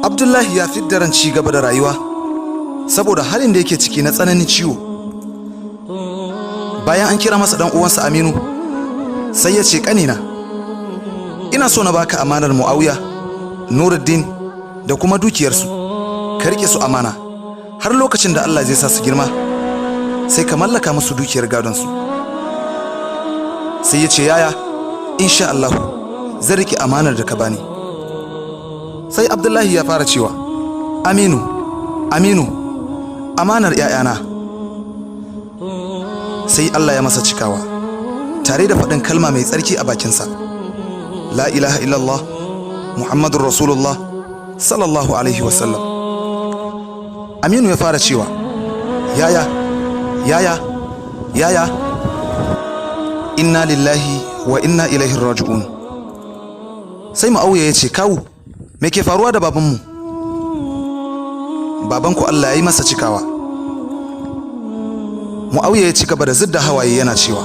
Abdullahi ya fidda ran ci gaba da rayuwa saboda halin da yake ciki na tsananin ciwo. Bayan an kira masa dan uwansa Aminu, sai ya ce, kanina, ina so na baka amanar Muawiya, Nuruddin da kuma dukiyarsu. Ka rike su amana har lokacin da Allah zai sa su girma, sai ka mallaka musu dukiyar gadonsu. Sai ya ce, yaya, insha Allah zan rike amanar da ka bani. Sai Abdullahi ya fara cewa, Aminu, Aminu, amanar ‘ya'yana. Sai Allah ya masa cikawa tare da faɗin kalma mai tsarki a bakinsa, la ilaha illallah Muhammadun Rasulullah sallallahu alaihi wasallam. Aminu ya fara cewa, yaya, yaya, yaya, inna lillahi wa inna ilaihi raji'un. Sai Muawiya ya ce, kawu, me ke faruwa da babanmu? Babanku Allah ya yi masa cikawa. Muawiya ya ci gaba da zidda hawaye yana cewa,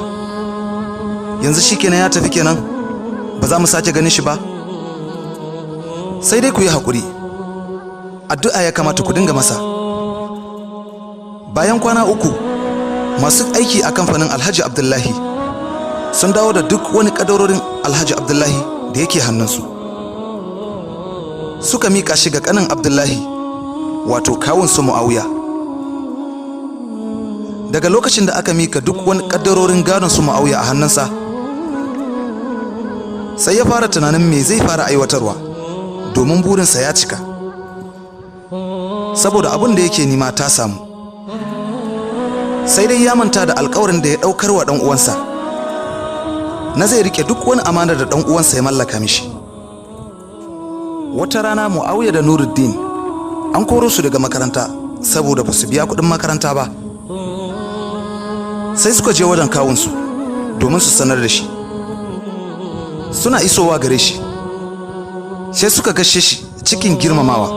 yanzu shi kenan ya tafi kenan, ba za mu sake ganin shi ba? Sai dai ku yi haƙuri, addu'a ya kamata ku dinga masa. Bayan kwana 3, masu aiki a kamfanin Alhaji Abdullahi sun dawo da duk wani kadarorin Alhaji Abdullahi da yake hannunsu. Suka miƙa shi ga ƙanin Abdullahi, wato kawunsu Muawiya. Daga lokacin da aka mika duk wani kaddarorin gadon su Muawiya a hannunsa, sai ya fara tunanin me zai fara aiwatarwa, domin burinsa ya cika, saboda abin da yake nima ta samu. Sai dai ya manta da alƙawarin da ya ɗaukar wa ɗan uwansa na zai rike duk wani amanar da ɗan uwansa ya mallaka mishi. Wata rana Muawiya da Nuruddin an koro su daga makaranta saboda ba su biya kuɗin makaranta ba. Sai suka je wajen kawunsu domin su sanar da shi. Suna isowa gare shi, sai suka gashe shi cikin girmamawa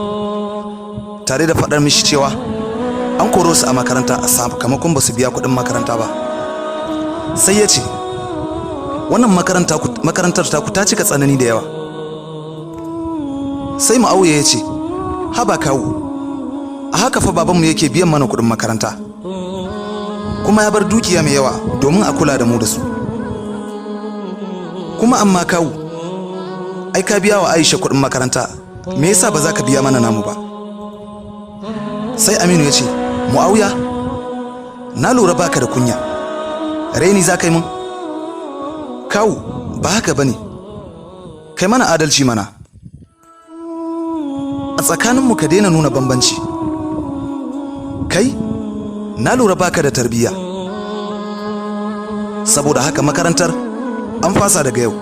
tare da faɗar mishi cewa an koro su a makaranta a sakamakon ba su biya kuɗin makaranta ba. Sai ya ce, wannan makarantar taku ta cika tsanani da yawa. Sai Muawiya ya ce, haba kawu, a haka fa babanmu yake biyan mana kuɗin makaranta, kuma ya bar dukiya mai yawa domin a kula da mu da su. Kuma amma kawu, ai ka biya wa Aisha kuɗin makaranta, me yasa ba za ka biya mana namu ba? Sai Aminu ya ce, Muawiya, na lura baka da kunya, raini za ka yi mun? Kawu, ba haka ba ne, kai mana adalci mana. A tsakaninmu ka daina nuna bambanci. Kai, na lura baka da tarbiyya, saboda haka makarantar an fasa daga yau.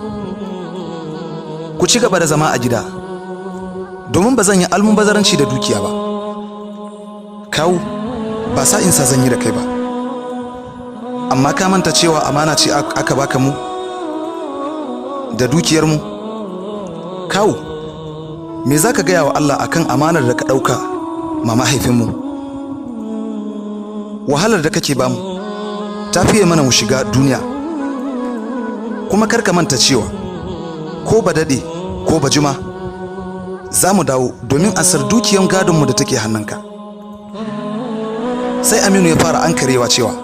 Ku ci gaba da zama a gida, domin ba zan yi almubazaranci da dukiya ba. Kawu, ba sa insa zan yi da kai ba, amma ka manta cewa amana ce aka baka mu da dukiyarmu. Kawu, me za ka gaya wa Allah akan amanar da ka ɗauka ma mahaifinmu? Wahalar da kake bamu ta fiye mana mu shiga duniya, kuma kar ka manta cewa ko ba daɗe ko ba jima za mu dawo domin asar dukiyar gadonmu da take hannunka. Sai Aminu ya fara ankarewa cewa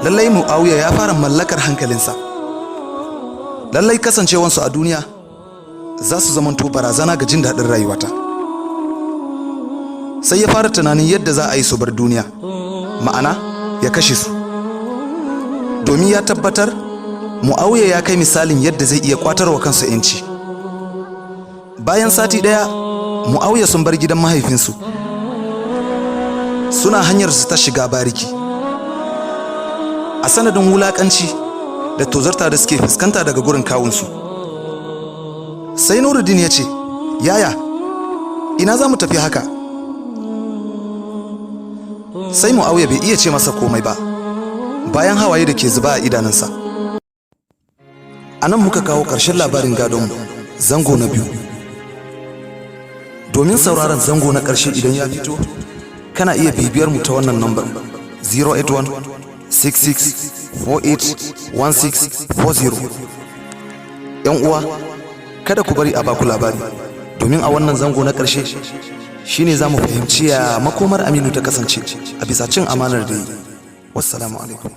lallai Muawiya ya fara mallakar hankalinsa, lallai kasancewansu a duniya za su zamanto barazana ga jin daɗin rayuwata. Sai ya fara tunanin yadda za a yi su bar duniya, ma'ana ya kashe su, domin ya tabbatar Muawiya ya kai misalin yadda zai iya kwatarwa kansa yanci. Bayan sati ɗaya, Muawiya sun bar gidan mahaifinsu, suna hanyar su ta shiga bariki. A sanadin wulakanci da tozarta da suke fuskanta daga gurin kawunsu, sai Nuruddin ya ce, yaya, ina za mu tafi haka? Sai Muawiya bai iya ce masa komai ba, bayan hawaye da ke zuba a idanunsa. A nan muka kawo ƙarshen labarin gadonmu, zango na 2. Domin sauraron zango na ƙarshe idan ya fito, kana iya bibiyar mu ta wannan nambar 081 66 48 16 40. 'Yan uwa, kada ku bari a baku labari, domin a wannan zango na ƙarshe shine za mu fahimci ya makomar Aminu ta kasance a bisa cin amanar da yi. Wassalamu alaikum.